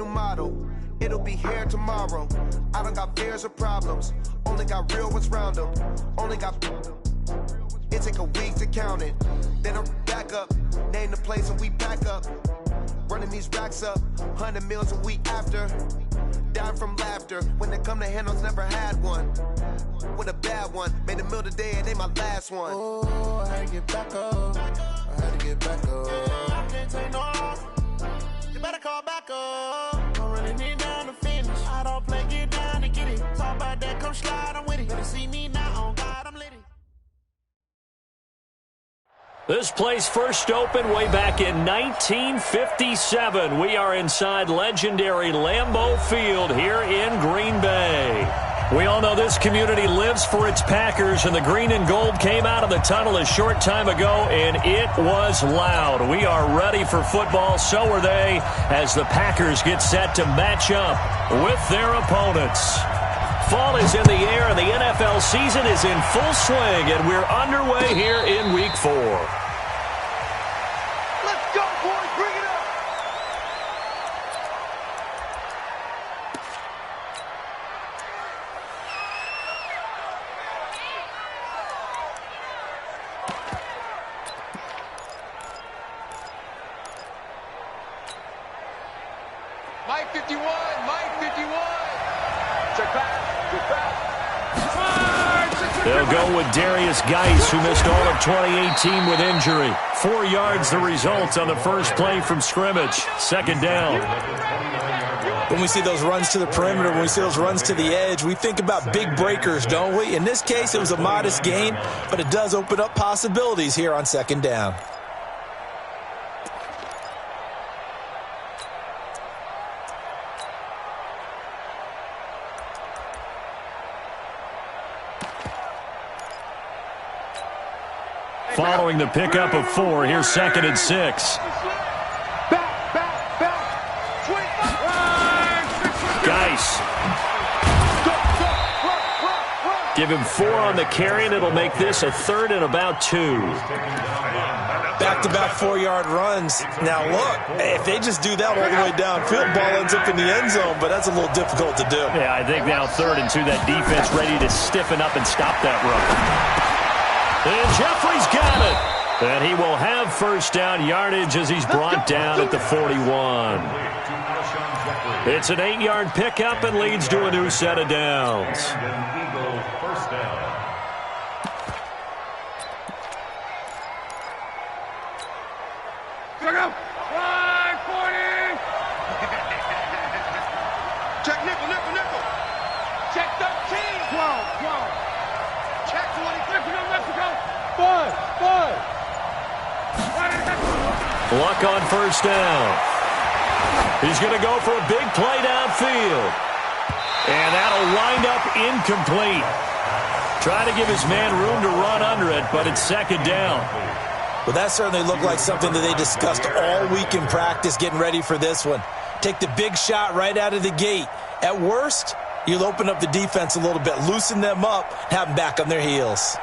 model. It'll be here tomorrow. I don't got fears or problems. Only got real ones round them. Only got... It take a week to count it. Then I'm back up. Name the place and we pack up. Running these racks up. 100 meals a week after. Dying from laughter. When they come to handles, never had one. With a bad one. Made a meal today and they my last one. Oh, I had to get back up. I had to get back up. I can't take no loss. You better call back up. Don't really need down to finish. I don't play, get down to get it. Talk about that, come slide, I'm with it. Better see me now, on God, I'm litty. This place first opened way back in 1957. We are inside legendary Lambeau Field here in Green Bay. We all know this community lives for its Packers, and the green and gold came out of the tunnel a short time ago, and it was loud. We are ready for football, so are they, as the Packers get set to match up with their opponents. Fall is in the air, and the NFL season is in full swing, and we're underway here in Week 4. Let's go, boys! Bring it up! Mike 51, Mike 51. Check back, get back. They'll go with Darius Geis, who missed all of 2018 with injury. 4 yards the result on the first play from scrimmage. Second down. When we see those runs to the perimeter, when we see those runs to the edge, we think about big breakers, don't we? In this case, it was a modest gain, but it does open up possibilities here on second down. Following the pickup of 4, here's 2nd and 6. Geis. Give him 4 on the carry, and it'll make this a 3rd and about 2. Back-to-back 4-yard runs. Now, look, if they just do that all the way downfield, ball ends up in the end zone, but that's a little difficult to do. Yeah, I think now 3rd and 2, that defense ready to stiffen up and stop that run. And Jeffrey's got it. And he will have first down yardage as he's brought down at the 41. It's an 8-yard pickup and leads to a new set of downs. First down. Check nickel, nickel, nickel. Check 13. 12. Check 20. Mexico. 5. Luck on first down. He's going to go for a big play downfield. And that'll wind up incomplete. Try to give his man room to run under it, but it's second down. Well, that certainly looked like something that they discussed all week in practice getting ready for this one. Take the big shot right out of the gate. At worst, you'll open up the defense a little bit, loosen them up, have them back on their heels.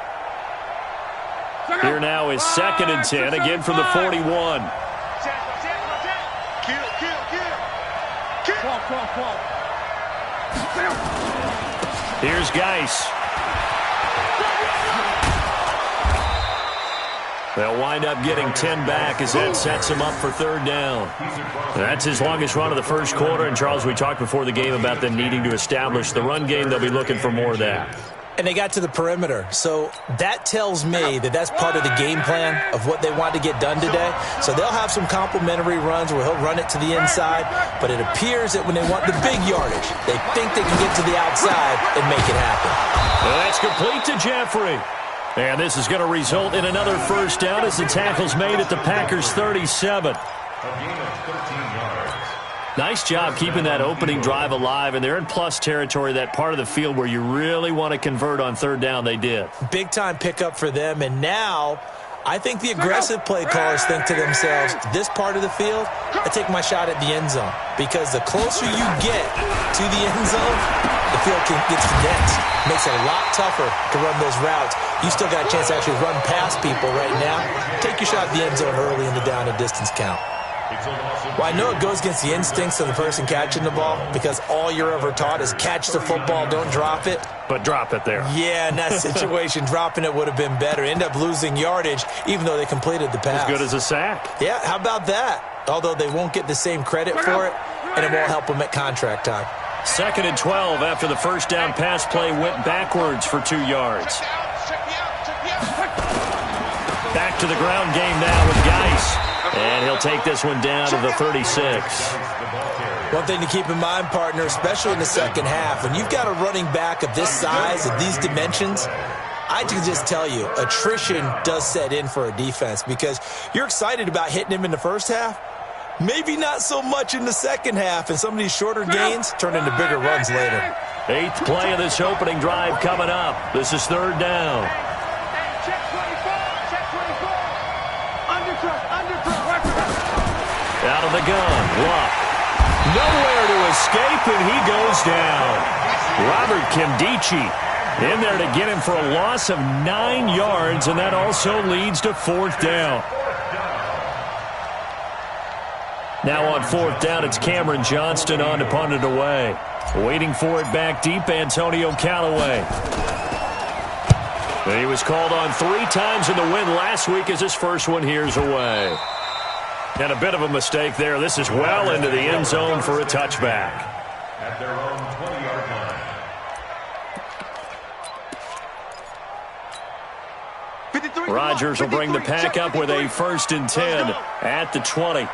Here now is 2nd and 10, again from the 41. Here's Geis. They'll wind up getting 10 back as that sets him up for 3rd down. That's his longest run of the first quarter. And, Charles, we talked before the game about them needing to establish the run game. They'll be looking for more of that. And they got to the perimeter. So that tells me that that's part of the game plan of what they want to get done today. So they'll have some complementary runs where he'll run it to the inside. But it appears that when they want the big yardage, they think they can get to the outside and make it happen. And that's complete to Jeffrey. And this is going to result in another first down as the tackle's made at the Packers' 37. Nice job keeping that opening drive alive, and they're in plus territory, that part of the field where you really want to convert on 3rd down. They did. Big-time pickup for them, and now I think the aggressive play callers think to themselves, this part of the field, I take my shot at the end zone, because the closer you get to the end zone, the field gets condensed. Makes it a lot tougher to run those routes. You still got a chance to actually run past people right now. Take your shot at the end zone early in the down and distance count. Well, I know it goes against the instincts of the person catching the ball because all you're ever taught is catch the football, don't drop it. But drop it there. Yeah, in that situation, dropping it would have been better. End up losing yardage, even though they completed the pass. As good as a sack. Yeah, how about that? Although they won't get the same credit for it, and it won't help them at contract time. 2nd and 12 after the first down pass play went backwards for 2 yards. Back to the ground game now with Geis. And he'll take this one down to the 36. One thing to keep in mind, partner, especially in the second half, when you've got a running back of this size, of these dimensions, I can just tell you, attrition does set in for a defense because you're excited about hitting him in the first half. Maybe not so much in the second half, and some of these shorter gains turn into bigger runs later. 8th play of this opening drive coming up. This is 3rd down. Out of the gun, Luck. Nowhere to escape, and he goes down. Robert Kimdichie in there to get him for a loss of 9 yards, and that also leads to 4th down. Now on 4th down, it's Cameron Johnston on to punt it away. Waiting for it back deep, Antonio Callaway. He was called on 3 times in the win last week as his first one here's away. And a bit of a mistake there. This is well into the end zone for a touchback. At their own 20-yard line. Rodgers will bring the pack up with a 1st and 10 at the 20.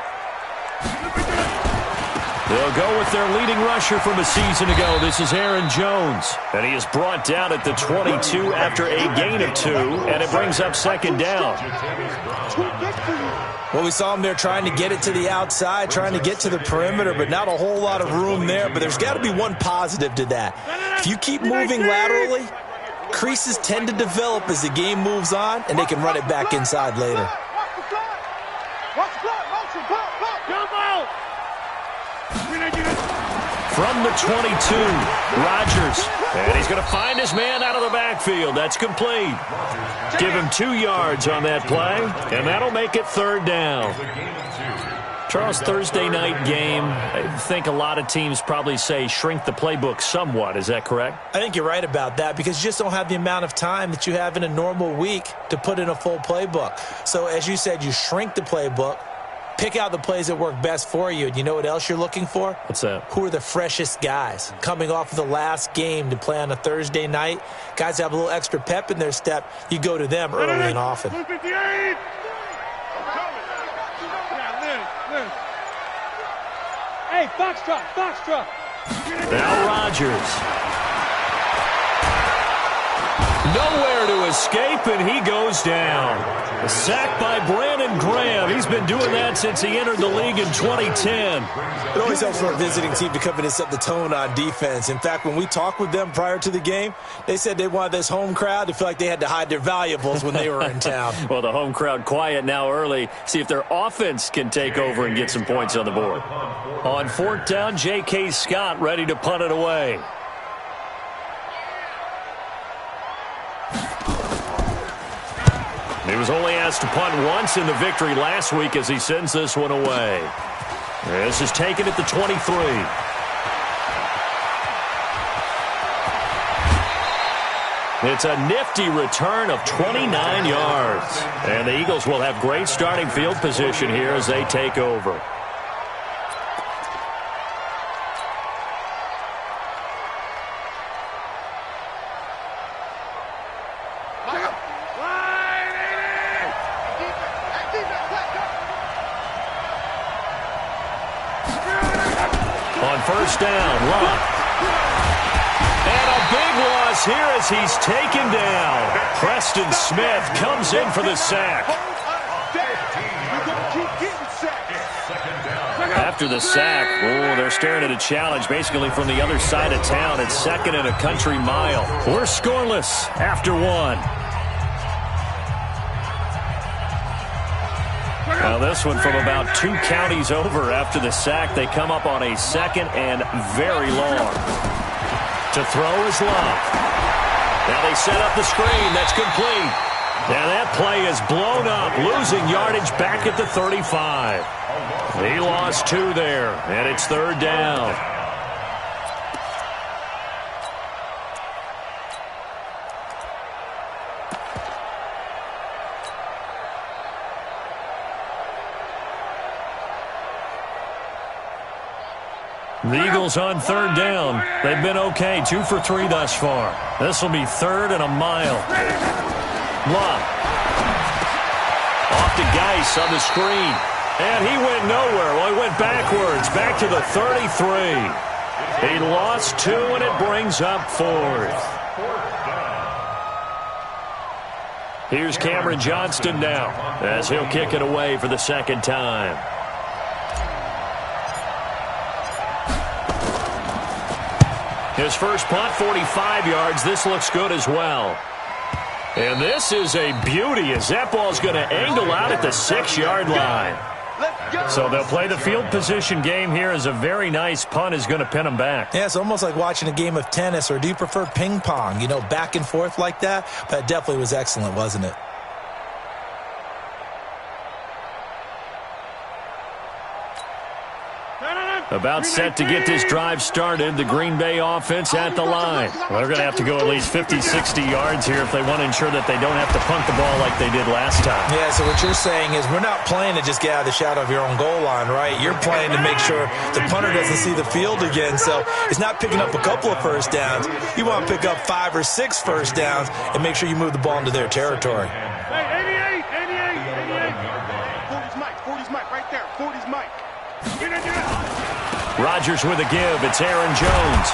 They'll go with their leading rusher from a season ago. This is Aaron Jones. And he is brought down at the 22 after a gain of 2, and it brings up 2nd down. Well, we saw him there trying to get it to the outside, trying to get to the perimeter, but not a whole lot of room there. But there's got to be one positive to that. If you keep moving laterally, creases tend to develop as the game moves on, and they can run it back inside later. From the 22, Rodgers. And he's going to find his man out of the backfield. That's complete. Give him 2 yards on that play, and that'll make it 3rd down. Charles, Thursday night game, I think a lot of teams probably say shrink the playbook somewhat. Is that correct? I think you're right about that because you just don't have the amount of time that you have in a normal week to put in a full playbook. So as you said, you shrink the playbook. Pick out the plays that work best for you. And you know what else you're looking for? What's that? Who are the freshest guys coming off of the last game to play on a Thursday night? Guys have a little extra pep in their step. You go to them early and often. Hey, Foxtrot. Now Rodgers. Nowhere to escape, and he goes down. A sack by Brandon Graham. He's been doing that since he entered the league in 2010. It always helps for a visiting team to come in and set the tone on defense. In fact, when we talked with them prior to the game, they said they wanted this home crowd to feel like they had to hide their valuables when they were in town. Well, the home crowd quiet now early. See if their offense can take over and get some points on the board. On 4th down, J.K. Scott ready to punt it away. He was only asked to punt once in the victory last week as he sends this one away. This is taken at the 23. It's a nifty return of 29 yards. And the Eagles will have great starting field position here as they take over. On 1st down, Luck. And a big loss here as he's taken down. Preston Smith comes in for the sack. After the sack, they're staring at a challenge basically from the other side of town. It's 2nd and a country mile. We're scoreless after 1. Now this one from about 2 counties over after the sack. They come up on a 2nd and very long. To throw is Love. Now they set up the screen. That's complete. Now that play is blown up, losing yardage back at the 35. He lost 2 there, and it's 3rd down. The Eagles on 3rd down. They've been okay, 2 for 3 thus far. This will be 3rd and a mile. Love. Off to Geis on the screen. And he went nowhere. Well, he went backwards, back to the 33. He lost 2, and it brings up 4th. Here's Cameron Johnston now, as he'll kick it away for the 2nd time. His first punt, 45 yards. This looks good as well. And this is a beauty as that ball's going to angle out at the 6-yard line. So they'll play the field position game here as a very nice punt is going to pin them back. Yeah, it's almost like watching a game of tennis, or do you prefer ping pong? You know, back and forth like that? But it definitely was excellent, wasn't it? About set to get this drive started. The Green Bay offense at the line. Well, they're going to have to go at least 50, 60 yards here if they want to ensure that they don't have to punt the ball like they did last time. Yeah, so what you're saying is we're not playing to just get out of the shadow of your own goal line, right? You're playing to make sure the punter doesn't see the field again. So it's not picking up a couple of first downs. You want to pick up 5 or 6 first downs and make sure you move the ball into their territory. Hey, 88. 40's Mike right there. 40's Mike. Rodgers with a give. It's Aaron Jones.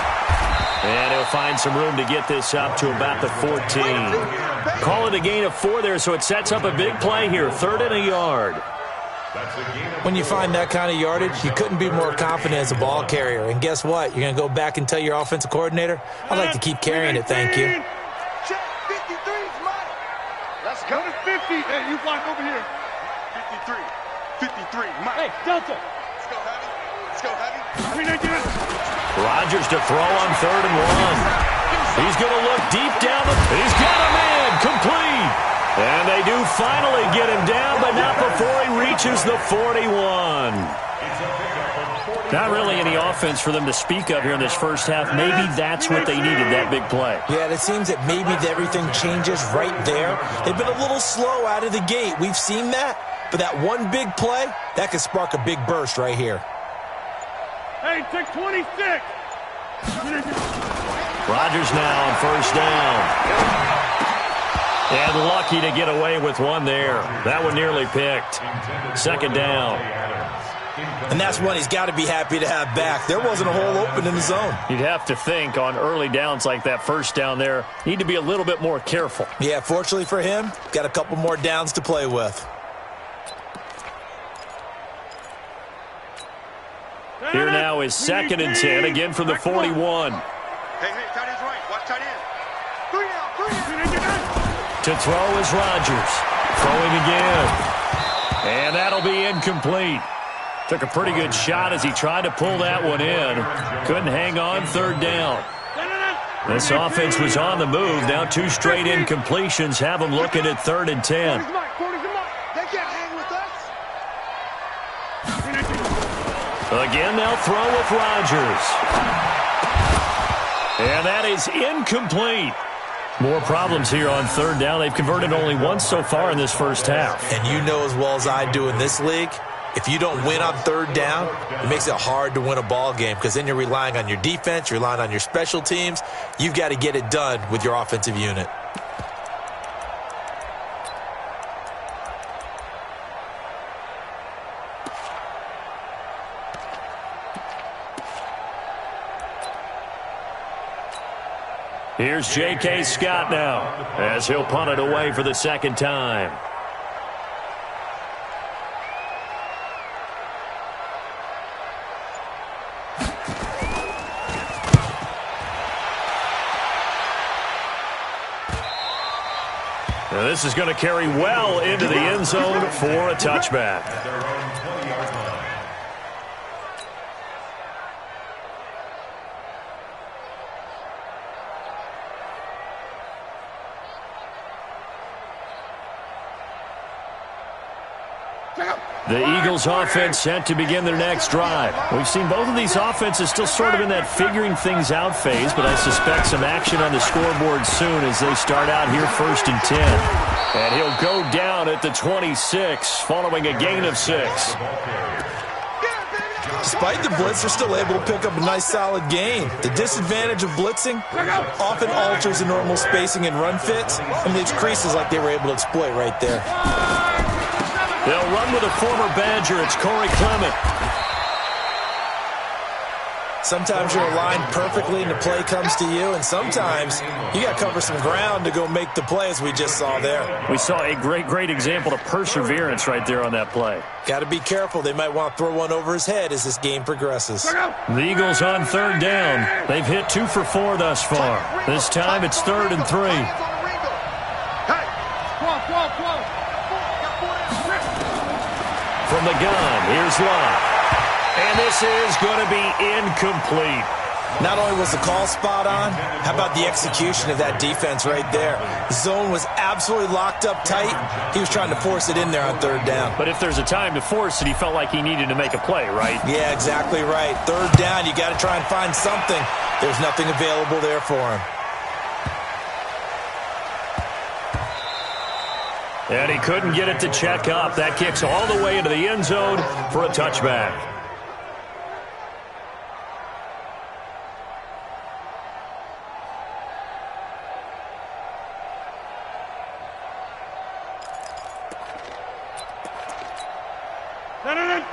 And he'll find some room to get this up to about the 14. Call it a gain of 4 there, so it sets up a big play here. 3rd and a yard. When you find that kind of yardage, you couldn't be more confident as a ball carrier. And guess what? You're going to go back and tell your offensive coordinator, I'd like to keep carrying it, thank you. Check 53's Mike. Let's go to 50. Hey, you block over here. 53, Mike. Hey, Delta. Let's go heavy. Rodgers to throw on 3rd and 1. He's going to look deep down. He's got a man complete. And they do finally get him down, but not before he reaches the 41. Not really any offense for them to speak of here in this first half. Maybe that's what they needed, that big play. Yeah, it seems that maybe everything changes right there. They've been a little slow out of the gate. We've seen that. But that one big play, that could spark a big burst right here. Hey, take 26. Rodgers now on 1st down. And lucky to get away with one there. That one nearly picked. 2nd down. And that's one he's got to be happy to have back. There wasn't a hole open in the zone. You'd have to think on early downs like that 1st down there, need to be a little bit more careful. Yeah, fortunately for him, got a couple more downs to play with. Here now is 2nd and 10, again from the 41. Hey, tight end's right. Watch tight end. 3 out. To throw is Rodgers. Throwing again. And that'll be incomplete. Took a pretty good shot as he tried to pull that one in. Couldn't hang on 3rd down. This offense was on the move. Now 2 straight incompletions have them looking at 3rd and 10. They can't hang with us. Again, they'll throw with Rodgers. And that is incomplete. More problems here on 3rd down. They've converted only once so far in this first half. And you know as well as I do in this league, if you don't win on 3rd down, it makes it hard to win a ball game because then you're relying on your defense, you're relying on your special teams. You've got to get it done with your offensive unit. Here's J.K. Scott now as he'll punt it away for the 2nd time. Now this is going to carry well into the end zone for a touchback. The Eagles offense set to begin their next drive. We've seen both of these offenses still sort of in that figuring things out phase, but I suspect some action on the scoreboard soon as they start out here 1st and 10. And he'll go down at the 26 following a gain of 6. Despite the blitz, they're still able to pick up a nice solid gain. The disadvantage of blitzing often alters the normal spacing and run fits and leaves creases like they were able to exploit right there. They'll run with a former Badger. It's Corey Clement. Sometimes you're aligned perfectly and the play comes to you, and sometimes you got to cover some ground to go make the play, as we just saw there. We saw a great example of perseverance right there on that play. Got to be careful. They might want to throw one over his head as this game progresses. The Eagles on 3rd down. They've hit 2 for 4 thus far. This time it's 3rd and 3. From the gun, here's Love. And this is going to be incomplete. Not only was the call spot on, how about the execution of that defense right there? The zone was absolutely locked up tight. He was trying to force it in there on 3rd down. But if there's a time to force it, he felt like he needed to make a play, right? Yeah, exactly right. 3rd down, you got to try and find something. There's nothing available there for him. And he couldn't get it to check up. That kicks all the way into the end zone for a touchback.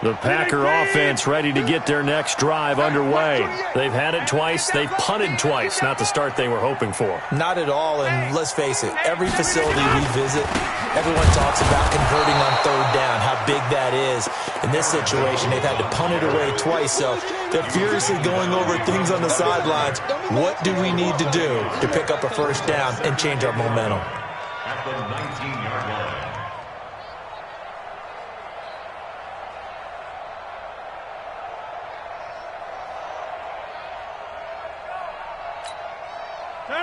The Packer offense ready to get their next drive underway. They've had it twice. They've punted twice. Not the start they were hoping for. Not at all, and let's face it, every facility we visit, everyone talks about converting on 3rd down, how big that is. In this situation, they've had to punt it away twice, so they're furiously going over things on the sidelines. What do we need to do to pick up a 1st down and change our momentum? At the 19-yard line.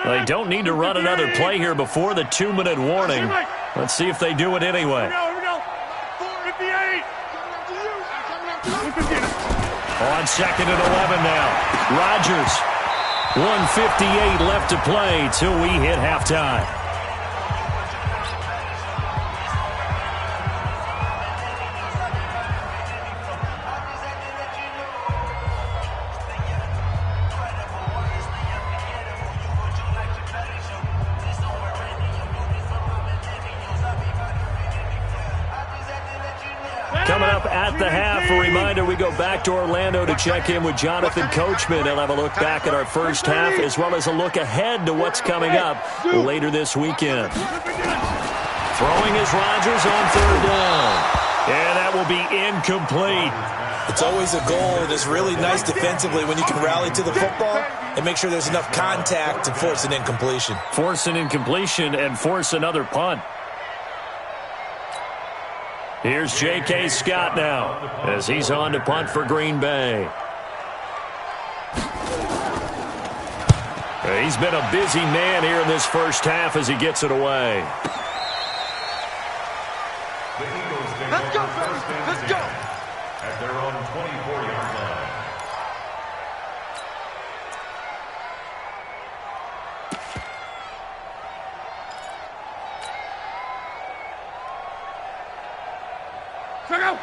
They don't need to run another play here before the 2-minute warning. Let's see if they do it anyway. Here we go. 58. On 2nd and 11 now. Rodgers. 1:58 left to play till we hit halftime. Coming up at the half, a reminder, we go back to Orlando to check in with Jonathan Coachman and have a look back at our first half as well as a look ahead to what's coming up later this weekend. Throwing is Rodgers on 3rd down. And that will be incomplete. It's always a goal. It is really nice defensively when you can rally to the football and make sure there's enough contact to force an incompletion. Force an incompletion and force another punt. Here's J.K. Scott now as he's on to punt for Green Bay. He's been a busy man here in this first half as he gets it away. The Eagles take over 1st and 10 at their own 24-yard line.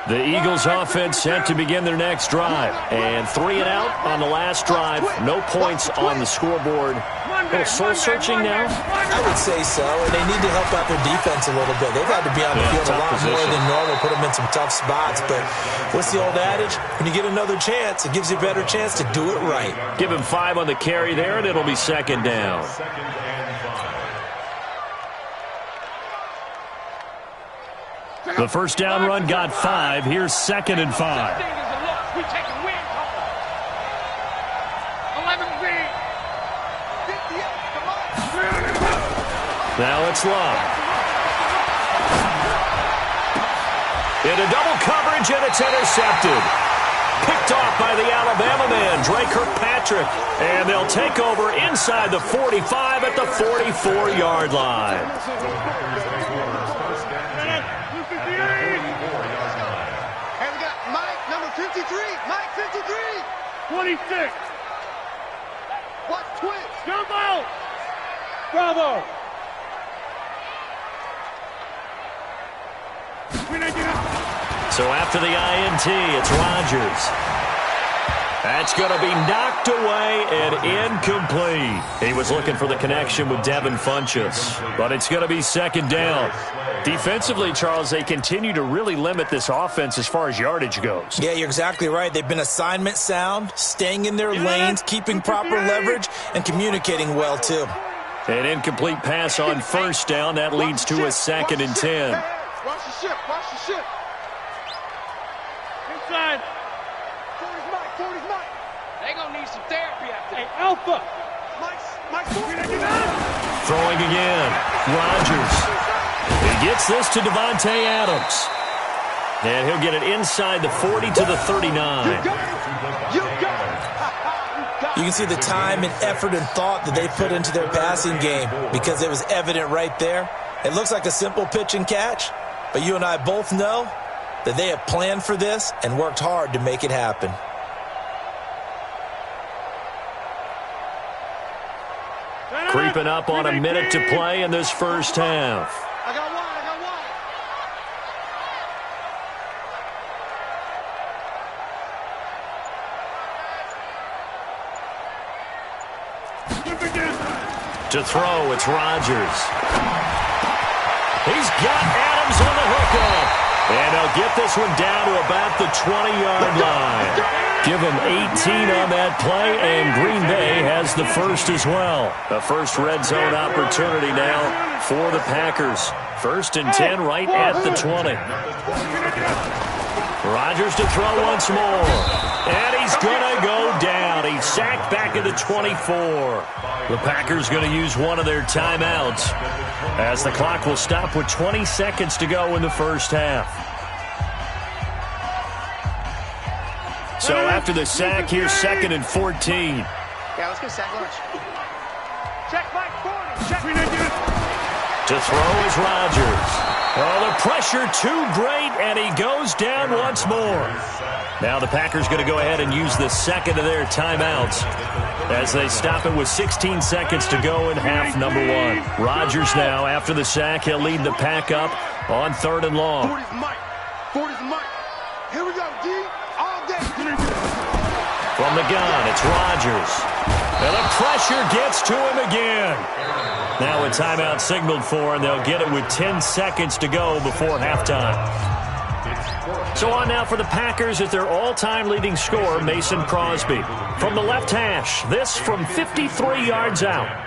The Eagles offense set to begin their next drive. And 3 and out on the last drive. No points on the scoreboard. A little soul-searching now? I would say so, and they need to help out their defense a little bit. They've had to be on the field a lot more than normal, put them in some tough spots. But what's the old adage? When you get another chance, it gives you a better chance to do it right. Give him 5 on the carry there, and it'll be 2nd down. 2nd and 5. The first down run got 5. Here's 2nd and 5. We take a win. 11 win. Now it's Love. Into double coverage, and it's intercepted. Picked off by the Alabama man, Dre Kirkpatrick. And they'll take over inside the 45 at the 44-yard line. 26. Watch twitch. Jump out. Bravo. So after the INT, it's Rodgers. That's going to be knocked away and incomplete. He was looking for the connection with Devin Funchess, but it's going to be second down. Defensively, Charles, they continue to really limit this offense as far as yardage goes. Yeah, you're exactly right. They've been assignment sound, staying in their lanes, keeping proper leverage, and communicating well, too. An incomplete pass on first down. That leads to a 2nd and 10. Watch the ship. Watch the ship. Inside. 40's Mike. They gonna need some therapy after Hey, Alpha. Mike's Throwing again. Rodgers. He gets this to Devontae Adams. And he'll get it inside the 40 to the 39. You can see the time and effort and thought that they put into their passing game because it was evident right there. It looks like a simple pitch and catch, but you and I both know that they have planned for this and worked hard to make it happen. Creeping up on a minute to play in this first half. I got one. To throw, it's Rodgers. He's got Adams on the hookup. And they'll get this one down to about the 20-yard line. Give him 18 on that play, and Green Bay has the first as well. The first red zone opportunity now for the Packers. 1st and 10 right at the 20. Rodgers to throw once more. And he's going to go down. He's sacked back at the 24. The Packers going to use one of their timeouts as the clock will stop with 20 seconds to go in the first half. So after the sack, here's 2nd and 14. Yeah, let's get sack lunch. Check Mike 40. Check. To throw is Rodgers. Oh, the pressure too great, and he goes down once more. Now the Packers going to go ahead and use the second of their timeouts as they stop it with 16 seconds to go in half number 1. Rodgers now, after the sack, he'll lead the pack up on 3rd and long. 40's Mike. 40's Mike. Here we go, D. All day. From the gun, it's Rodgers. And the pressure gets to him again. Now a timeout signaled for, and they'll get it with 10 seconds to go before halftime. So on now for the Packers at their all-time leading scorer, Mason Crosby. From the left hash, this from 53 yards out.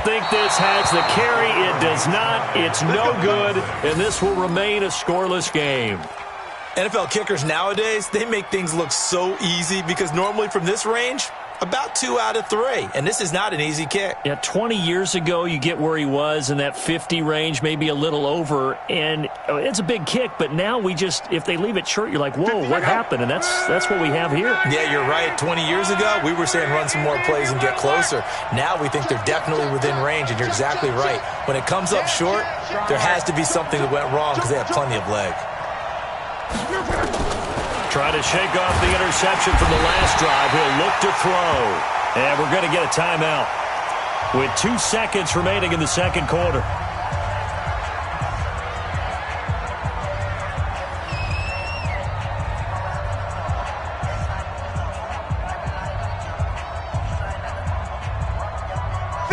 Think this has the carry. It does not. It's no good, and this will remain a scoreless game. NFL kickers nowadays, they make things look so easy because normally from this range, about 2 out of 3, and this is not an easy kick. Yeah, 20 years ago, you get where he was in that 50 range, maybe a little over, and it's a big kick, but now we just, if they leave it short, you're like, whoa, what happened? And that's what we have here. Yeah, you're right. 20 years ago, we were saying run some more plays and get closer. Now we think they're definitely within range, and you're exactly right. When it comes up short, there has to be something that went wrong because they have plenty of leg. Try to shake off the interception from the last drive. He'll look to throw. And we're going to get a timeout with 2 seconds remaining in the second quarter.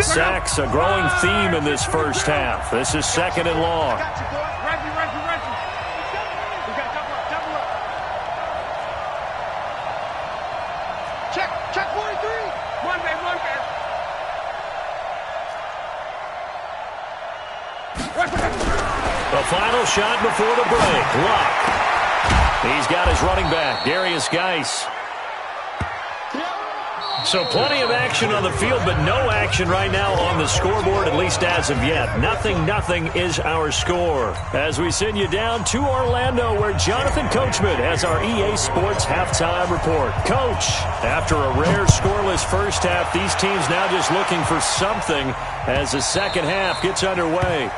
Sacks, a growing theme in this first half. This is 2nd and long. Check 43. One man. The final shot before the break. Luck. He's got his running back, Darius Geis. So plenty of action on the field, but no action right now on the scoreboard, at least as of yet. 0-0 is our score. As we send you down to Orlando, where Jonathan Coachman has our EA Sports halftime report. Coach, after a rare scoreless first half, these teams now just looking for something as the second half gets underway.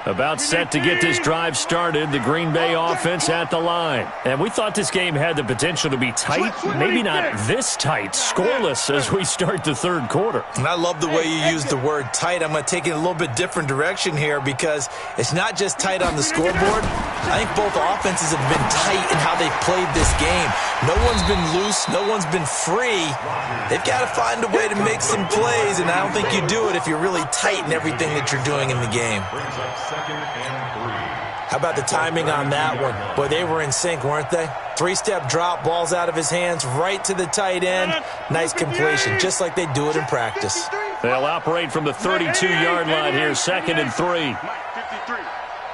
About set to get this drive started, the Green Bay offense at the line. And we thought this game had the potential to be tight, maybe not this tight, scoreless as we start the third quarter. And I love the way you use the word tight. I'm going to take it in a little bit different direction here because it's not just tight on the scoreboard. I think both offenses have been tight in how they've played this game. No one's been loose. No one's been free. They've got to find a way to make some plays, and I don't think you do it if you're really tight in everything that you're doing in the game. How about the timing on that one? Boy, they were in sync, weren't they? Three-step drop, balls out of his hands, right to the tight end. Nice completion, just like they do it in practice. They'll operate from the 32-yard line here, 2nd and 3.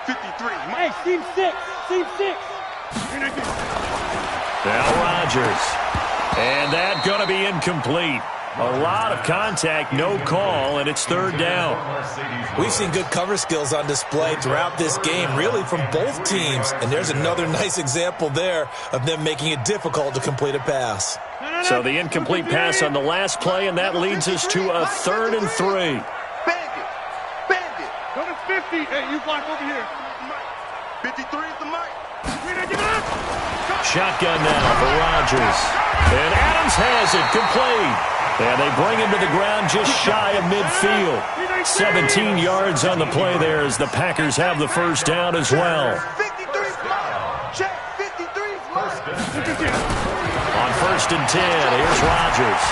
53. Hey, team 6. Now Rodgers. And that's going to be incomplete. A lot of contact, no call, and it's 3rd down. We've seen good cover skills on display throughout this game, really from both teams. And there's another nice example there of them making it difficult to complete a pass. So the incomplete pass on the last play, and that leads us to a 3rd and 3. Bandit. Go to 50. Hey, you block over here. 53 is the mic. Shotgun now for Rodgers. And Adams has it, complete. And they bring him to the ground just shy of midfield. 17 yards on the play there as the Packers have the first down as well. 53's mine. Check. 53's mine. On 1st and 10, here's Rodgers.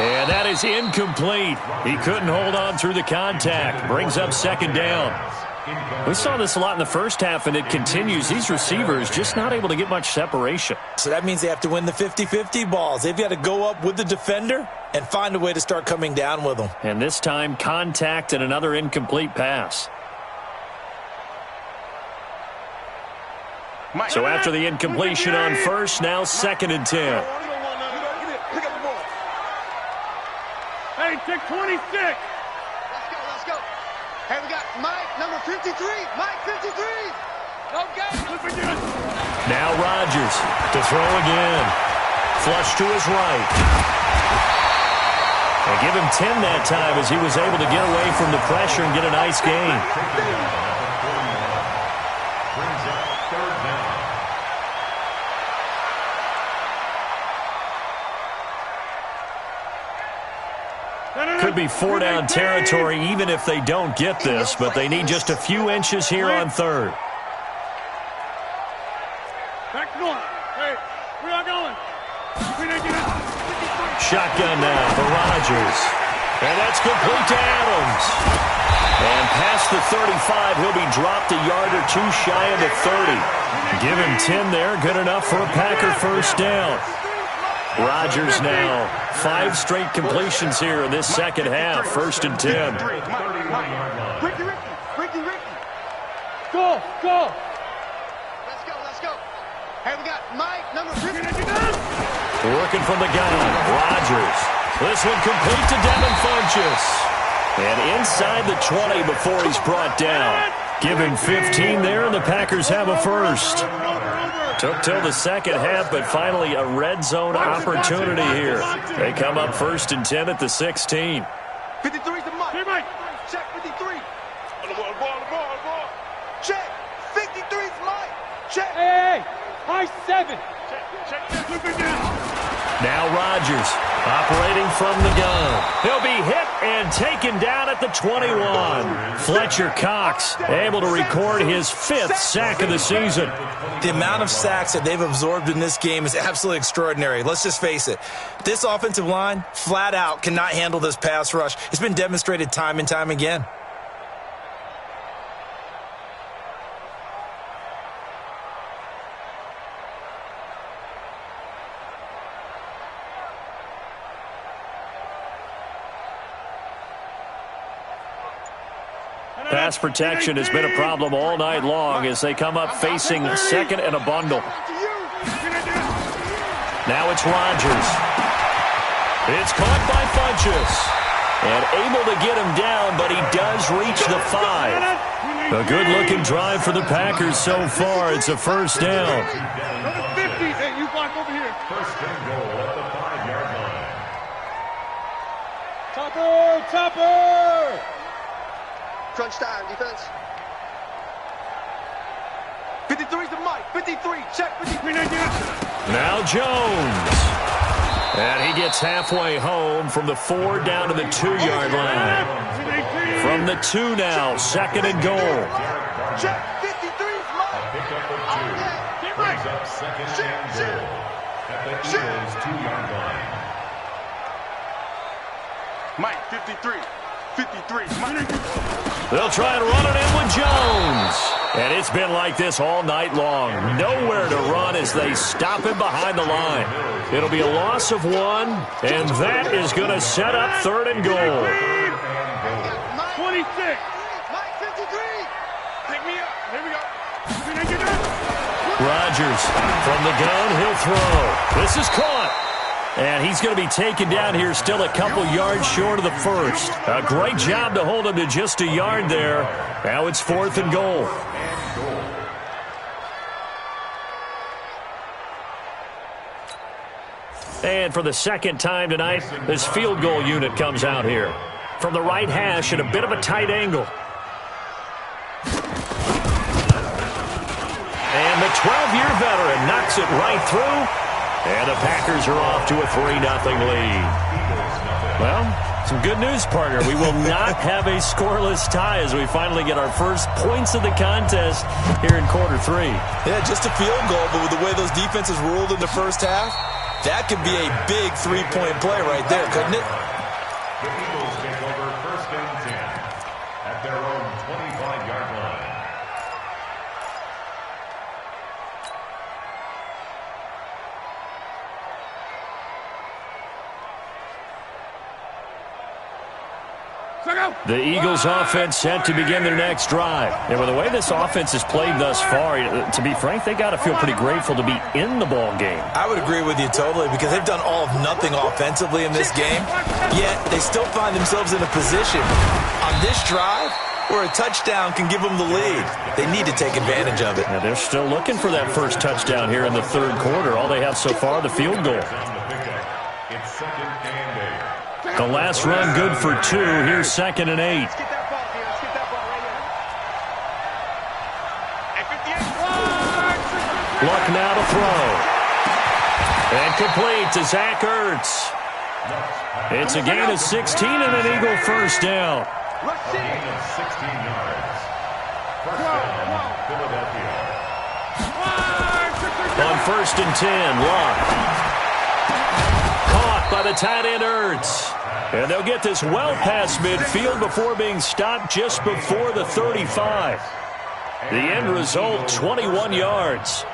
And that is incomplete. He couldn't hold on through the contact. Brings up 2nd down. We saw this a lot in the first half, and it continues. These receivers just not able to get much separation. So that means they have to win the 50-50 balls. They've got to go up with the defender and find a way to start coming down with them. And this time, contact and another incomplete pass. So after the incompletion on 1st, now 2nd and 10. Hey, check 26. Let's go. Hey, we got Mike, number 53. Mike, 53. Okay. Now Rodgers to throw again. Flush to his right. They give him 10 that time as he was able to get away from the pressure and get a nice gain. Brings up 3rd down. Could be 4-down territory even if they don't get this, but they need just a few inches here on 3rd. Back north. Hey, we are going. Shotgun now for Rodgers. And that's complete to Adams. And past the 35, he'll be dropped a yard or two shy of the 30. Give him 10 there, good enough for a Packer first down. Rodgers now, 5 straight completions here in this second half, 1st and 10. Ricky. Go. Let's go. Hey, we got Mike, number 53. Working from the gun, Rodgers. This one complete to Devin Funchess. And inside the 20 before he's brought down. Give him 15 there, and the Packers have a first. Took till the second half, but finally a red zone opportunity here. They come up 1st and 10 at the 16. 53's the mic. Hey, Mike. Check 53. The ball. Check. 53's mic. Check. Hey. High 7. Now Rodgers operating from the gun. He'll be hit and taken down at the 21. Fletcher Cox able to record his 5th sack of the season. The amount of sacks that they've absorbed in this game is absolutely extraordinary. Let's just face it. This offensive line, flat out, cannot handle this pass rush. It's been demonstrated time and time again. Pass protection has been a problem all night long as they come up facing second and a bundle. Now it's Rodgers. It's caught by Funchess. And able to get him down, but he does reach the 5. A good-looking drive for the Packers so far. It's a first down. Number 50. Hey, you block over here. First and goal at the 5-yard line. Topper! Crunch time, defense. 53's the mic. 53. Check 53. Now Jones. And he gets halfway home from the 4 down to the 2-yard line. From the 2 now, second and goal. Check 53's mic. A pickup of 2. Brings up second and goal at the Eagles' 2-yard line. Mike, 53. 53. Mike. They'll try and run it in with Jones. And it's been like this all night long. Nowhere to run as they stop him behind the line. It'll be a loss of 1, and that is going to set up third and goal. 26. Mike, 53. Pick me up. Here we go. Rodgers from the gun, he'll throw. This is caught. And he's going to be taken down here still a couple yards short of the first. A great job to hold him to just a yard there. Now it's fourth and goal. And for the second time tonight, this field goal unit comes out here. From the right hash at a bit of a tight angle. And the 12-year veteran knocks it right through. And the Packers are off to a 3-0 lead. Well, some good news, partner. We will not have a scoreless tie as we finally get our first points of the contest here in quarter 3. Yeah, just a field goal, but with the way those defenses ruled in the first half, that could be a big three-point play right there, couldn't it? The Eagles take over first and 10 at their own 25-yard line. The Eagles offense set to begin their next drive. And with the way this offense has played thus far, to be frank, they got to feel pretty grateful to be in the ball game. I would agree with you totally because they've done all of nothing offensively in this game, yet they still find themselves in a position on this drive where a touchdown can give them the lead. They need to take advantage of it. Yeah, they're still looking for that first touchdown here in the third quarter. All they have so far, the field goal. It's second and 8. The last run good for 2. Here's second and 8. Let's get that ball here. Let's get that ball right here. Luck now to throw. And complete to Zach Ertz. It's a gain of 16 and an Eagle first down. A gain of 16 yards. First down, Philadelphia. On first and 10, Luck. Caught by the tight end Ertz. And they'll get this well past midfield before being stopped just before the 35. The end result, 21 yards.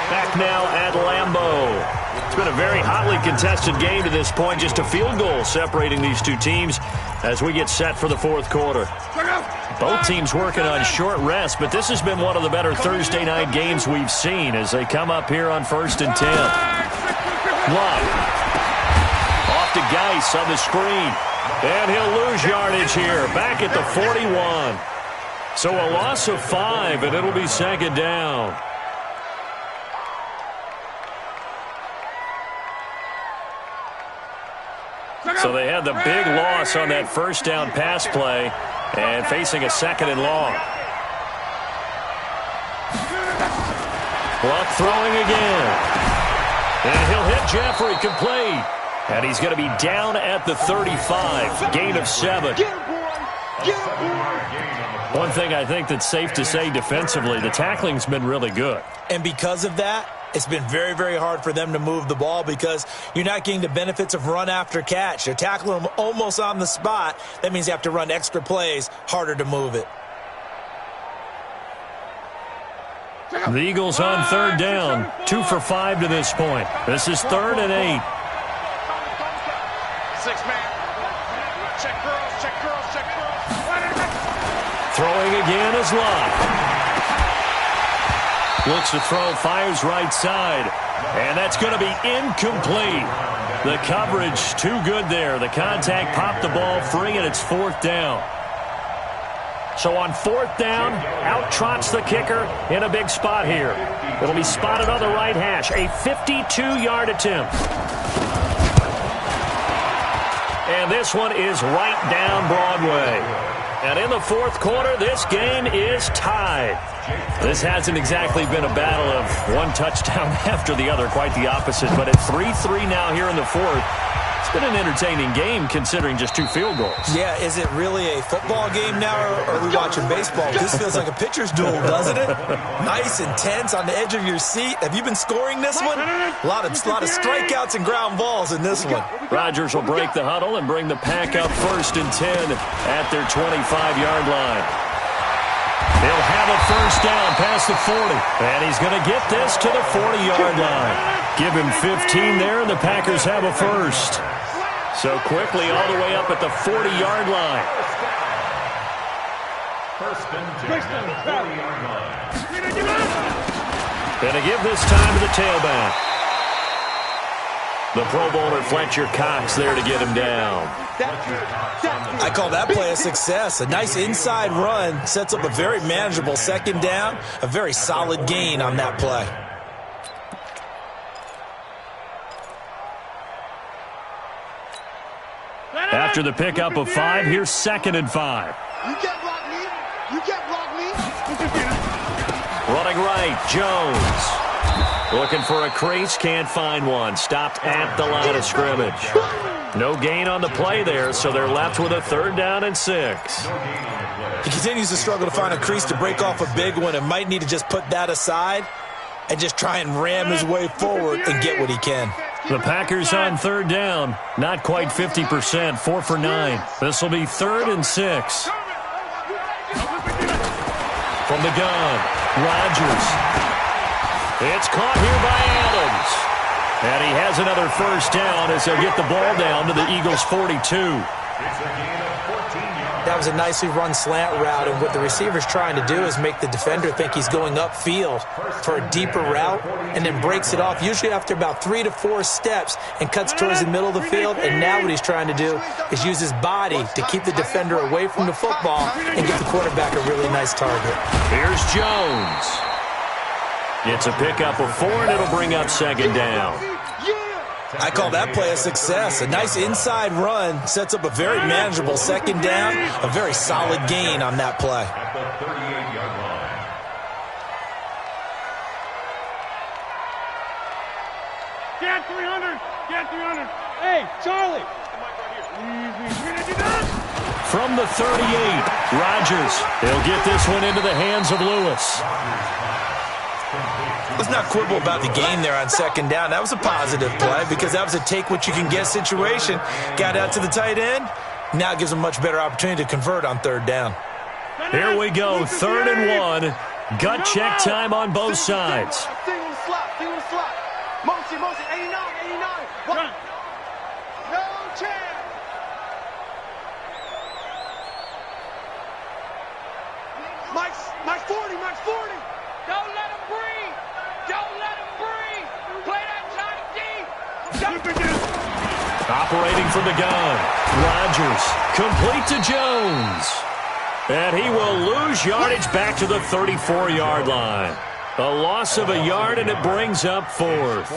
Back now at Lambeau. It's been a very hotly contested game to this point. Just a field goal separating these two teams as we get set for the fourth quarter. Both teams working on short rest, but this has been one of the better Thursday night games we've seen as they come up here on first and 10. Luck. Off to Geis on the screen. And he'll lose yardage here. Back at the 41. So a loss of 5, and it'll be second down. So they had the big loss on that first down pass play and facing a second and long. Luck throwing again. And he'll hit Jeffrey complete. And he's going to be down at the 35. Gain of 7. One thing I think that's safe to say defensively, the tackling's been really good. And because of that, it's been very, very hard for them to move the ball because you're not getting the benefits of run after catch. They're tackling them almost on the spot. That means you have to run extra plays, harder to move it. The Eagles on third down, 2 for 5 to this point. This is third and 8. 6 man. check girls, check girls, check girls. Throwing again is Love. Looks to throw, fires right side. And that's going to be incomplete. The coverage too good there. The contact popped the ball free, and it's 4th down. So on 4th down, out trots the kicker in a big spot here. It'll be spotted on the right hash. A 52-yard attempt. And this one is right down Broadway. And in the 4th quarter, this game is tied. This hasn't exactly been a battle of one touchdown after the other, quite the opposite. But at 3-3 now here in the 4th, it's been an entertaining game considering just 2 field goals. Yeah, is it really a football game now, or are we watching baseball? This feels like a pitcher's duel, doesn't it? Nice, intense, on the edge of your seat. Have you been scoring this one? A lot of strikeouts and ground balls in this one. Rodgers will break the huddle and bring the pack up 1st and 10 at their 25-yard line. He'll have a 1st down past the 40, and he's going to get this to the 40-yard line. Give him 15 there, and the Packers have a 1st. So quickly all the way up at the 40-yard line. 1st and 10 at the 40-yard line. Going to give this time to the tailback. The Pro Bowler Fletcher Cox there to get him down. I call that play a success. A nice inside run sets up a very manageable 2nd down. A very solid gain on that play. After the pickup of 5, here's 2nd and 5. You can't block me. You can't block me. Running right, Jones. Looking for a crease, can't find one. Stopped at the line of scrimmage. No gain on the play there, so they're left with a 3rd down and 6. He continues to struggle to find a crease to break off a big one and might need to just put that aside and just try and ram his way forward and get what he can. The Packers on 3rd down. Not quite 50%, 4 for 9. This will be 3rd and 6. From the gun, Rodgers. It's caught here by Adams. And he has another 1st down as they'll get the ball down to the Eagles' 42. That was a nicely run slant route, and what the receiver's trying to do is make the defender think he's going upfield for a deeper route and then breaks it off, usually after about 3 to 4 steps, and cuts towards the middle of the field. And now what he's trying to do is use his body to keep the defender away from the football and give the quarterback a really nice target. Here's Jones. It's a pickup of 4, and it'll bring up 2nd down. I call that play a success. A nice inside run sets up a very manageable 2nd down. A very solid gain on that play. At the 38-yard line. Get 300. Get 300. Hey, Charlie. From the 38, Rodgers. He'll get this one into the hands of Lewis. Let's not quibble about the gain there on 2nd down. That was a positive play because that was a take-what-you-can-get situation. Got out to the tight end. Now it gives them a much better opportunity to convert on 3rd down. Here we go, 3rd and 1. Gut check time on both sides. Single slot, single slot. Motion, 89, 89. No chance. Mike's 40, Mike's 40. Don't let him breathe. Don't let him breathe. Play that Johnny D. Operating from the gun. Rodgers. Complete to Jones. And he will lose yardage back to the 34-yard line. A loss of a yard, and it brings up 4th.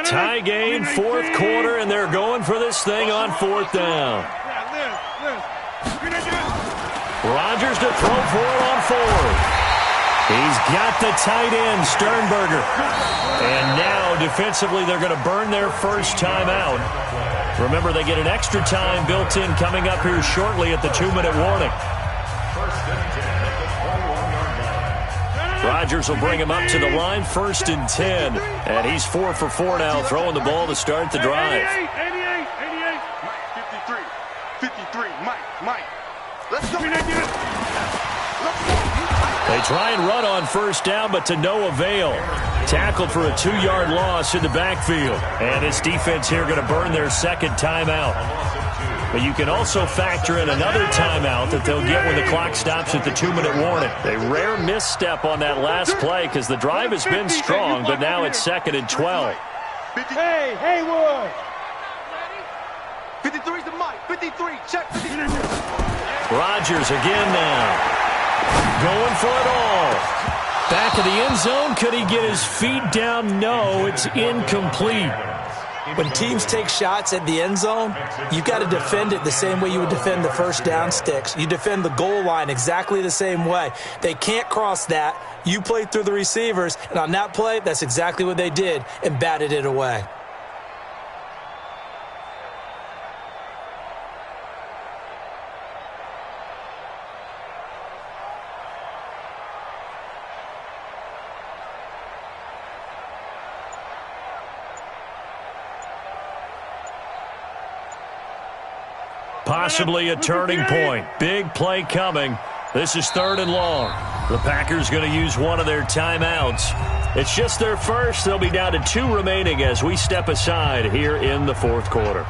Tie game, 4th quarter, and they're going for this thing on 4th down. Rodgers to throw for it on 4th. He's got the tight end, Sternberger. And now, defensively, they're going to burn their first timeout. Remember, they get an extra time built in coming up here shortly at the 2-minute warning. Rodgers will bring him up to the line, 1st and 10. And he's 4 for 4 now, throwing the ball to start the drive. 88. Mike, 53. Mike. Let's go. They try and run on 1st down, but to no avail. Tackled for a 2-yard loss in the backfield. And this defense here going to burn their 2nd timeout. But you can also factor in another timeout that they'll get when the clock stops at the 2-minute warning. A rare misstep on that last play because the drive has been strong, but now it's 2nd and 12. Hey, Haywood. 53's the Mike. 53. Check. 53. Rodgers again now. Going for it all. Back of the end zone. Could he get his feet down? No, it's incomplete. When teams take shots at the end zone, you've got to defend it the same way you would defend the 1st down sticks. You defend the goal line exactly the same way. They can't cross that. You play through the receivers, and on that play, that's exactly what they did and batted it away. Possibly a turning point. Big play coming. This is 3rd and long. The Packers going to use one of their timeouts. It's just their first. They'll be down to 2 remaining as we step aside here in the 4th quarter.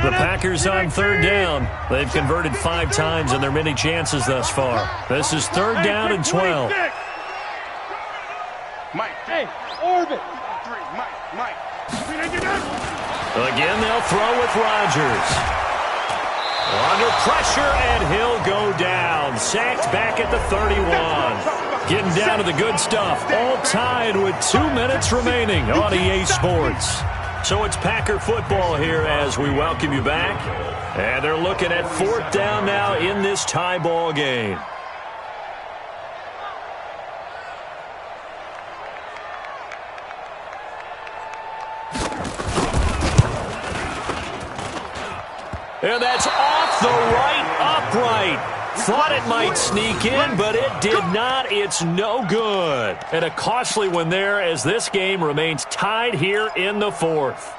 The Packers on 3rd down. They've converted 5 times in their many chances thus far. This is 3rd down and 12. Mike. Hey, orbit. 3. Mike. Again, they'll throw with Rodgers. Under pressure, and he'll go down. Sacked back at the 31. Getting down to the good stuff. All tied with 2 minutes remaining on EA Sports. So it's Packer football here as we welcome you back. And they're looking at 4th down now in this tie ball game. And that's off the right upright. Thought it might sneak in, but it did not. It's no good. And a costly one there as this game remains tied here in the 4th.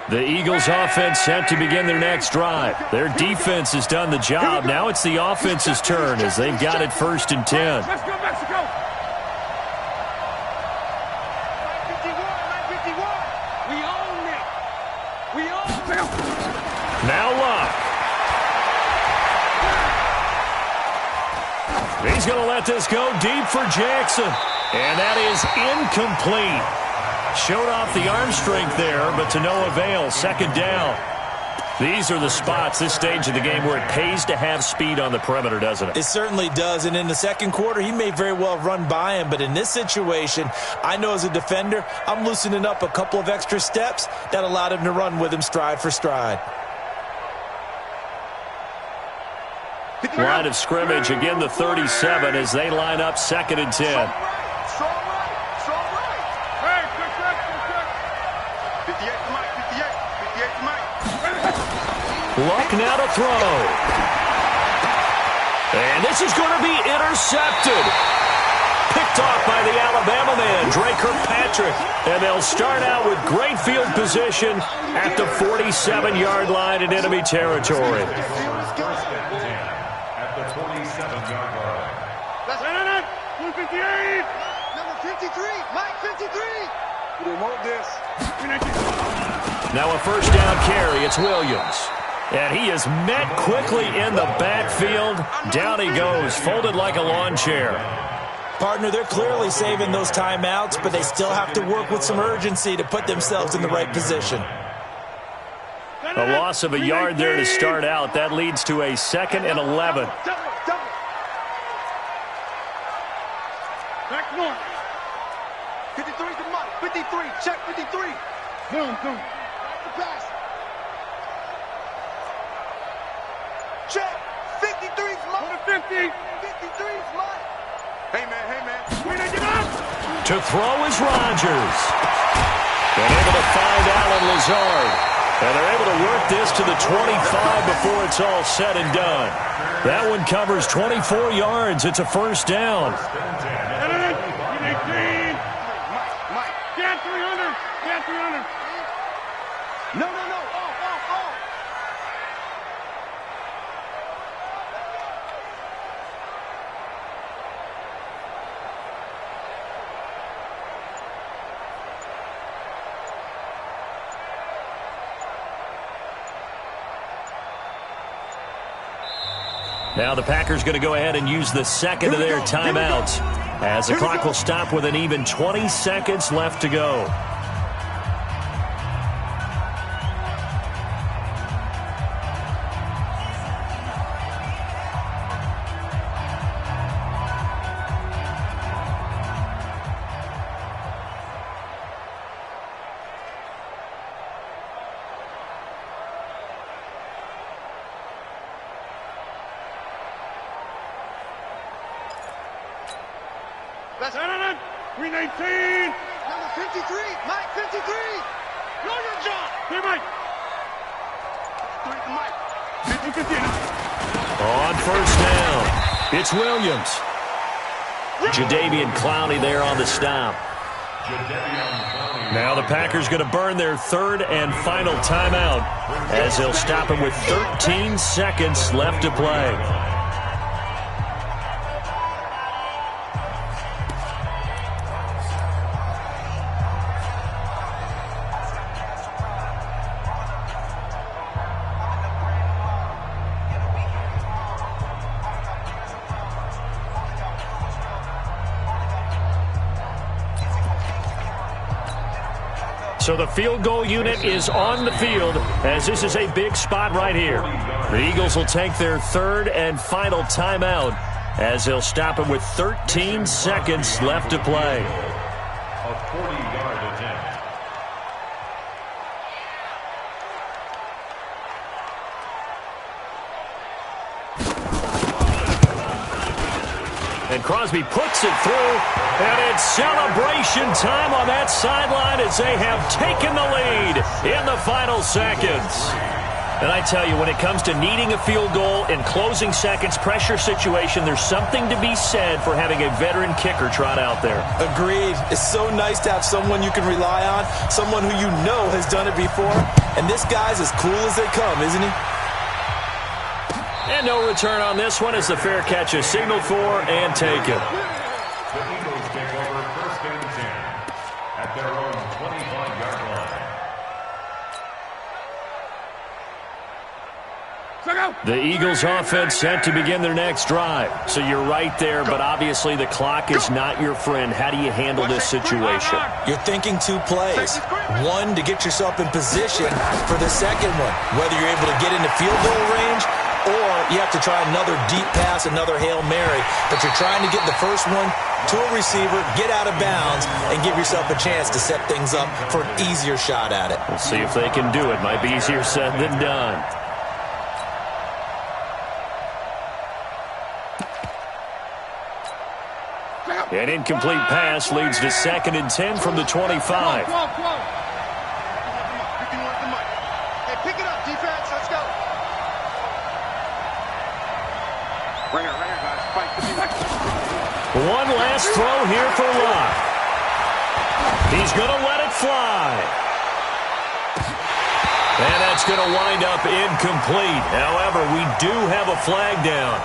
The Eagles offense set to begin their next drive. Their defense has done the job. Now it's the offense's turn as they've got it 1st and 10. Let's go, Mexico. 951. We own it. Now Luck. He's going to let this go deep for Jackson. And that is incomplete. Showed off the arm strength there, but to no avail. 2nd down. These are the spots, this stage of the game, where it pays to have speed on the perimeter, doesn't it? It certainly does, and in the 2nd quarter, he may very well run by him, but in this situation, I know as a defender, I'm loosening up a couple of extra steps that allowed him to run with him stride for stride. Line of scrimmage, again the 37 as they line up 2nd and 10. Luck now to throw. And this is going to be intercepted. Picked off by the Alabama man, Dre Kirkpatrick. And they'll start out with great field position at the 47-yard line in enemy territory. At the 47-yard line. That's 258. Number 53. Mike 53. We didn't want this. Now a 1st down carry. It's Williams. And he is met quickly in the backfield. Down he goes, folded like a lawn chair. Partner, they're clearly saving those timeouts, but they still have to work with some urgency to put themselves in the right position. A loss of a yard there to start out. That leads to a 2nd and 11. Back north. 53's the Mike. 53. Check 53. Zoom. The pass. Check. 53's Mike. 50. 53's Mike. Hey, man. To throw is Rodgers. And able to find Allen Lazard. And they're able to work this to the 25 before it's all said and done. That one covers 24 yards. It's a first down. Mike. Get 300. No. Now the Packers going to go ahead and use the second of their timeouts as the clock will stop with an even 20 seconds left to go. That's 319. Number 53. Mike 53. Know your job. Hey, Mike. 3 to Mike. 50 On first down, it's Williams. Jadeveon Clowney there on the stop. Now the Packers going to burn their third and final timeout as they'll stop him with 13 seconds left to play. So the field goal unit is on the field as this is a big spot right here. The Eagles will take their third and final timeout as they'll stop him with 13 seconds left to play. A 40-yard attempt. And Crosby puts it through, and it's celebration time on that sideline as they have taken the lead in the final seconds. And I tell you, when it comes to needing a field goal in closing seconds, pressure situation, there's something to be said for having a veteran kicker trot out there. Agreed. It's so nice to have someone you can rely on, someone who you know has done it before. And this guy's as cool as they come, isn't he? And no return on this one as the fair catch is signaled for and taken. The Eagles take over first and 10 at their own 25-yard line. The Eagles offense set to begin their next drive. So you're right there, but obviously the clock is not your friend. How do you handle this situation? You're thinking two plays. One, to get yourself in position for the second one, whether you're able to get into field goal range or you have to try another deep pass, another Hail Mary. But you're trying to get the first one to a receiver, get out of bounds, and give yourself a chance to set things up for an easier shot at it. We'll see if they can do it. Might be easier said than done. An incomplete pass leads to 2nd and 10 from the 25. 51 to Mike. Hey, pick it up, defense. Let's go. Ringer, guys. Fight. One last throw here for Locke. He's going to let it fly. And that's going to wind up incomplete. However, we do have a flag down.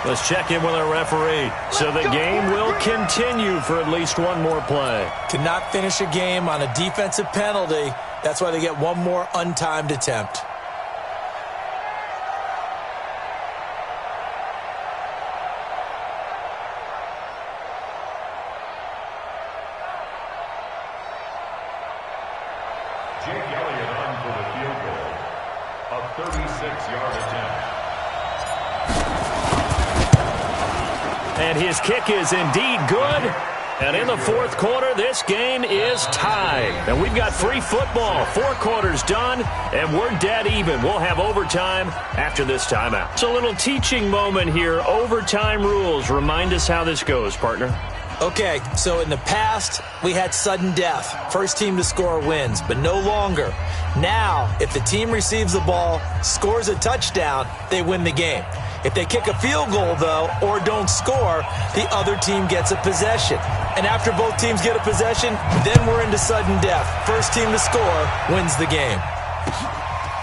Let's check in with our referee. So the game will continue for at least one more play. To not finish a game on a defensive penalty, that's why they get one more untimed attempt. Jake Elliott on for the field goal. A 36-yard attempt. And his kick is indeed good. And in the fourth quarter, this game is tied. And we've got free football. 4 quarters done, and we're dead even. We'll have overtime after this timeout. It's a little teaching moment here. Overtime rules. Remind us how this goes, partner. Okay, so in the past, we had sudden death. First team to score wins, but no longer. Now, if the team receives the ball, scores a touchdown, they win the game. If they kick a field goal, though, or don't score, the other team gets a possession. And after both teams get a possession, then we're into sudden death. First team to score wins the game.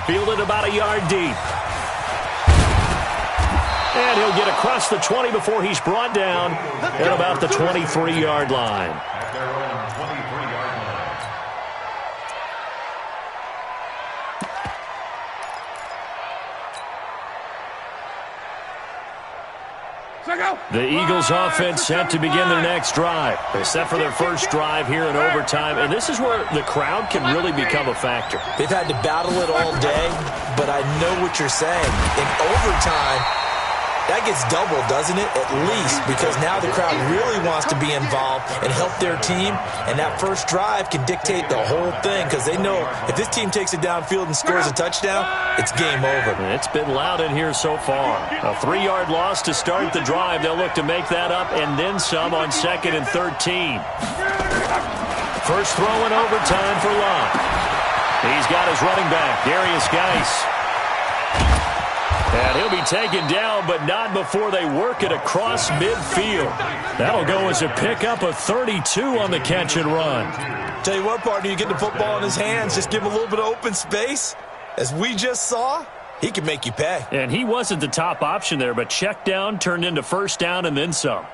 Fielded about a yard deep. And he'll get across the 20 before he's brought down at about the 23-yard line. At their own 23-yard line. The Eagles offense set to begin their next drive. They set for their first drive here in overtime, and this is where the crowd can really become a factor. They've had to battle it all day, but I know what you're saying. In overtime, that gets doubled, doesn't it? At least, because now the crowd really wants to be involved and help their team, and that first drive can dictate the whole thing because they know if this team takes it downfield and scores a touchdown, it's game over. It's been loud in here so far. A 3-yard loss to start the drive. They'll look to make that up and then some on 2nd and 13. First throw in overtime for Locke. He's got his running back, Darius Geis. And he'll be taken down, but not before they work it across midfield. That'll go as a pickup of 32 on the catch and run. Tell you what, partner, you get the football in his hands, just give him a little bit of open space. As we just saw, he can make you pay. And he wasn't the top option there, but check down turned into first down and then some.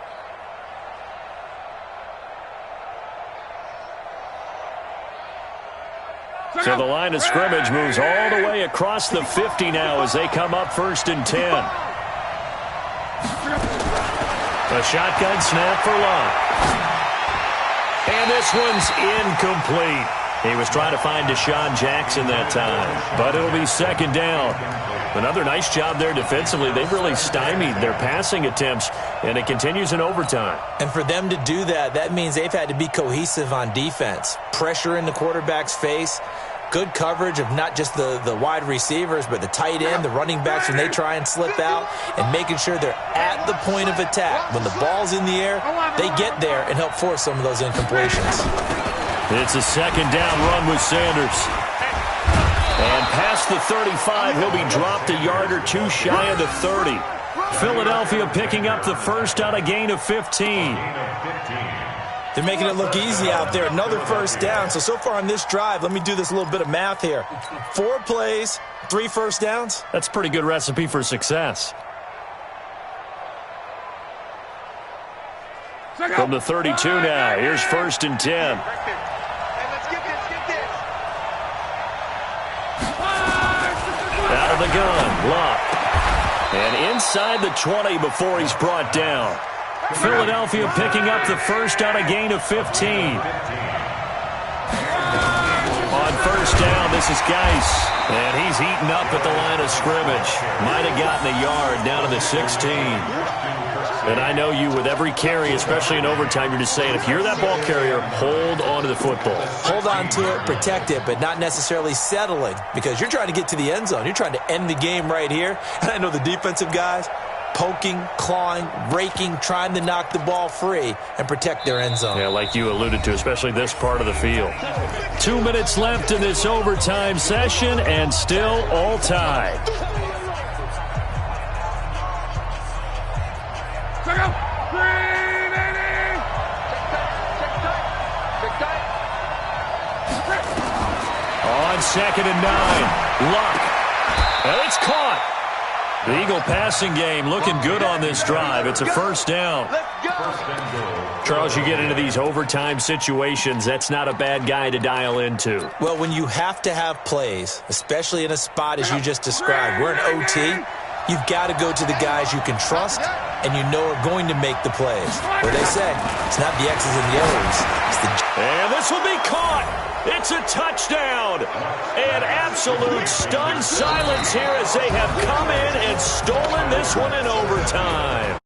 So the line of scrimmage moves all the way across the 50 now as they come up 1st and 10. A shotgun snap for Locke. And this one's incomplete. He was trying to find Deshaun Jackson that time, but it'll be 2nd down. Another nice job there defensively. They've really stymied their passing attempts, and it continues in overtime. And for them to do that, that means they've had to be cohesive on defense. Pressure in the quarterback's face, good coverage of not just the wide receivers, but the tight end, the running backs when they try and slip out, and making sure they're at the point of attack. When the ball's in the air, they get there and help force some of those incompletions. It's a 2nd down run with Sanders. And past the 35, he'll be dropped a yard or two shy of the 30. Philadelphia picking up the first on a gain of 15. They're making it look easy out there. Another first down. So far on this drive, let me do this little bit of math here. 4 plays, 3 first downs. That's a pretty good recipe for success. From the 32 now, here's 1st and 10. Out of the gun, Locke. And inside the 20 before he's brought down. Philadelphia picking up the first on a gain of 15. On 1st down, this is Geis. And he's eaten up at the line of scrimmage. Might have gotten a yard down to the 16. And I know you, with every carry, especially in overtime, you're just saying, if you're that ball carrier, hold on to the football. Hold on to it, protect it, but not necessarily settling, because you're trying to get to the end zone. You're trying to end the game right here. And I know the defensive guys, poking, clawing, raking, trying to knock the ball free and protect their end zone. Yeah, like you alluded to, especially this part of the field. 2 minutes left in this overtime session, and still all tied. On 2nd and 9, Locke. And it's caught. The Eagle passing game looking good on this drive. It's a first down. Charles, you get into these overtime situations, that's not a bad guy to dial into. Well, when you have to have plays, especially in a spot as you just described, we're in OT, you've got to go to the guys you can trust and you know are going to make the plays. Where they say, it's not the X's and the O's. And this will be caught. It's a touchdown. And absolute stunned silence here as they have come in and stolen this one in overtime.